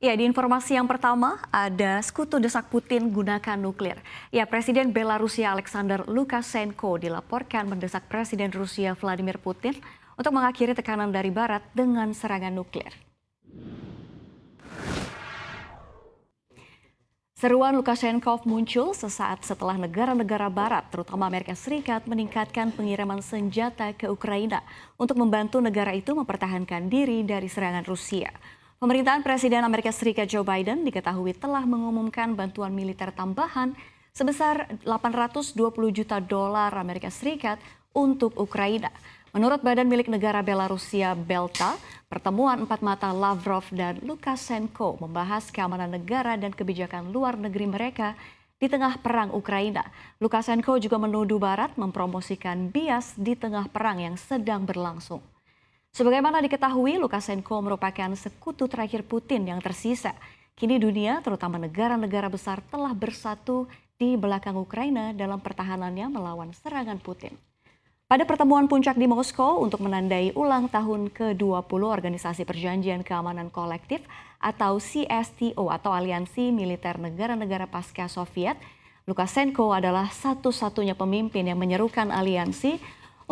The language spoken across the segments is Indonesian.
Ya, di informasi yang pertama, ada sekutu desak Putin gunakan nuklir. Ya, Presiden Belarusia Alexander Lukashenko dilaporkan mendesak Presiden Rusia Vladimir Putin untuk mengakhiri tekanan dari Barat dengan serangan nuklir. Seruan Lukashenko muncul sesaat setelah negara-negara Barat, terutama Amerika Serikat, meningkatkan pengiriman senjata ke Ukraina untuk membantu negara itu mempertahankan diri dari serangan Rusia. Pemerintahan Presiden Amerika Serikat Joe Biden diketahui telah mengumumkan bantuan militer tambahan sebesar 820 juta dolar Amerika Serikat untuk Ukraina. Menurut badan milik negara Belarusia Belta, pertemuan empat mata Lavrov dan Lukashenko membahas keamanan negara dan kebijakan luar negeri mereka di tengah perang Ukraina. Lukashenko juga menuduh Barat mempromosikan bias di tengah perang yang sedang berlangsung. Sebagaimana diketahui, Lukashenko merupakan sekutu terakhir Putin yang tersisa. Kini dunia, terutama negara-negara besar, telah bersatu di belakang Ukraina dalam pertahanannya melawan serangan Putin. Pada pertemuan puncak di Moskow untuk menandai ulang tahun ke-20 Organisasi Perjanjian Keamanan Kolektif atau CSTO atau Aliansi Militer Negara-Negara Pasca Soviet, Lukashenko adalah satu-satunya pemimpin yang menyerukan aliansi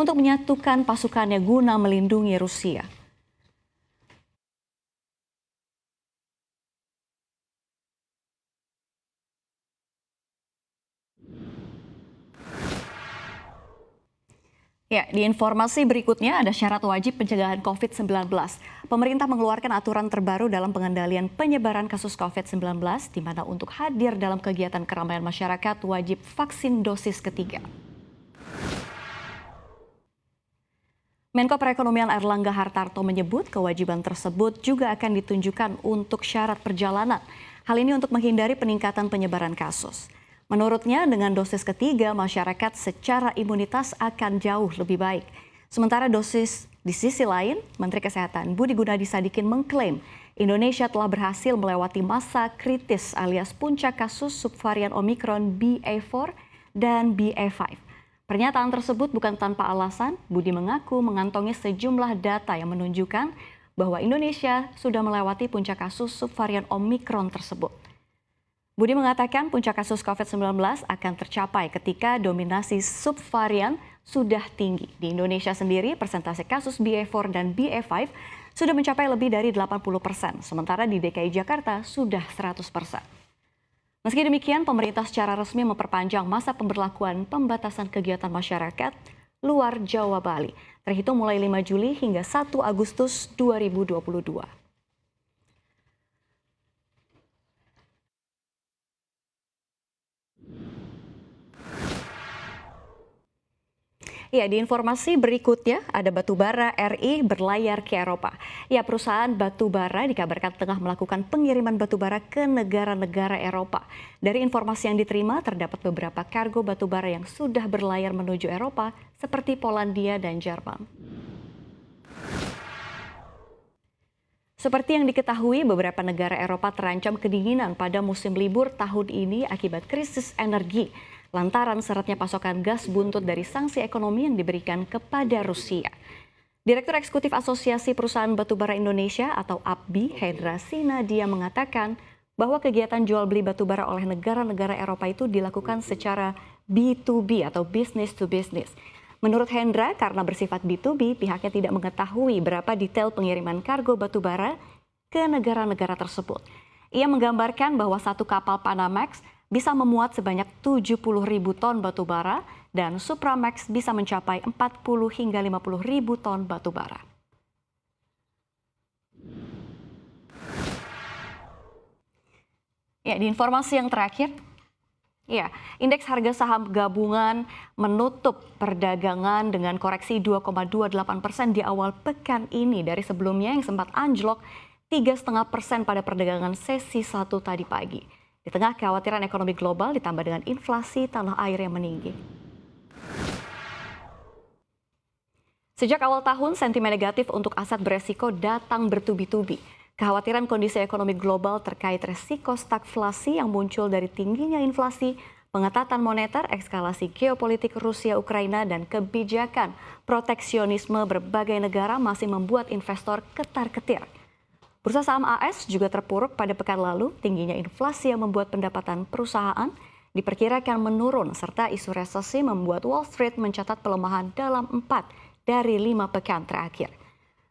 untuk menyatukan pasukannya guna melindungi Rusia. Ya, di informasi berikutnya ada syarat wajib pencegahan COVID-19. Pemerintah mengeluarkan aturan terbaru dalam pengendalian penyebaran kasus COVID-19, di mana untuk hadir dalam kegiatan keramaian masyarakat wajib vaksin dosis ketiga. Menko Perekonomian Airlangga Hartarto menyebut kewajiban tersebut juga akan ditunjukkan untuk syarat perjalanan. Hal ini untuk menghindari peningkatan penyebaran kasus. Menurutnya, dengan dosis ketiga, masyarakat secara imunitas akan jauh lebih baik. Sementara dosis di sisi lain, Menteri Kesehatan Budi Gunadi Sadikin mengklaim Indonesia telah berhasil melewati masa kritis alias puncak kasus subvarian Omicron BA4 dan BA5. Pernyataan tersebut bukan tanpa alasan. Budi mengaku mengantongi sejumlah data yang menunjukkan bahwa Indonesia sudah melewati puncak kasus subvarian Omicron tersebut. Budi mengatakan puncak kasus COVID-19 akan tercapai ketika dominasi subvarian sudah tinggi. Di Indonesia sendiri, persentase kasus BA4 dan BA5 sudah mencapai lebih dari 80%, sementara di DKI Jakarta sudah 100%. Meski demikian, pemerintah secara resmi memperpanjang masa pemberlakuan pembatasan kegiatan masyarakat luar Jawa Bali, terhitung mulai 5 Juli hingga 1 Agustus 2022. Ya, di informasi berikutnya ada batubara RI berlayar ke Eropa. Ya, perusahaan batubara dikabarkan tengah melakukan pengiriman batubara ke negara-negara Eropa. Dari informasi yang diterima, terdapat beberapa kargo batubara yang sudah berlayar menuju Eropa seperti Polandia dan Jerman. Seperti yang diketahui, beberapa negara Eropa terancam kedinginan pada musim libur tahun ini akibat krisis energi, lantaran seretnya pasokan gas buntut dari sanksi ekonomi yang diberikan kepada Rusia. Direktur Eksekutif Asosiasi Perusahaan Batubara Indonesia atau APBI, Hendra Sinadia mengatakan bahwa kegiatan jual beli batubara oleh negara-negara Eropa itu dilakukan secara B2B atau business to business. Menurut Hendra, karena bersifat B2B, pihaknya tidak mengetahui berapa detail pengiriman kargo batubara ke negara-negara tersebut. Ia menggambarkan bahwa satu kapal Panamax bisa memuat sebanyak 70.000 ton batubara dan Supramax bisa mencapai 40 hingga 50.000 ton batubara. Ya, di informasi yang terakhir, ya, indeks harga saham gabungan menutup perdagangan dengan koreksi 2,28% di awal pekan ini dari sebelumnya yang sempat anjlok 3,5% pada perdagangan sesi 1 tadi pagi. Di tengah kekhawatiran ekonomi global ditambah dengan inflasi tanah air yang meninggi. Sejak awal tahun, sentimen negatif untuk aset beresiko datang bertubi-tubi. Kekhawatiran kondisi ekonomi global terkait resiko stagflasi yang muncul dari tingginya inflasi, pengetatan moneter, eskalasi geopolitik Rusia-Ukraina, dan kebijakan proteksionisme berbagai negara masih membuat investor ketar-ketir. Bursa saham AS juga terpuruk pada pekan lalu. Tingginya inflasi yang membuat pendapatan perusahaan diperkirakan menurun serta isu resesi membuat Wall Street mencatat pelemahan dalam 4 dari 5 pekan terakhir.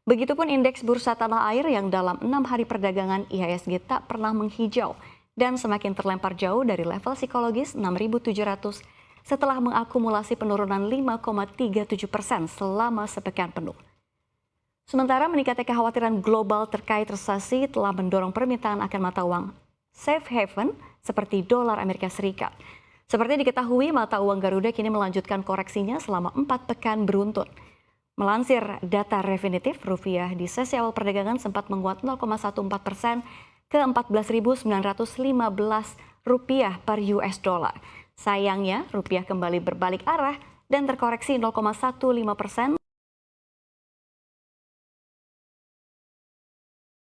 Begitupun indeks bursa tanah air yang dalam 6 hari perdagangan IHSG tak pernah menghijau dan semakin terlempar jauh dari level psikologis 6.700 setelah mengakumulasi penurunan 5,37% selama sepekan penuh. Sementara meningkatnya kekhawatiran global terkait resesi telah mendorong permintaan akan mata uang safe haven seperti dolar Amerika Serikat. Seperti diketahui, mata uang Garuda kini melanjutkan koreksinya selama 4 pekan beruntun. Melansir data Refinitiv, rupiah di sesi awal perdagangan sempat menguat 0,14% ke 14.915 rupiah per US dollar. Sayangnya, rupiah kembali berbalik arah dan terkoreksi 0,15%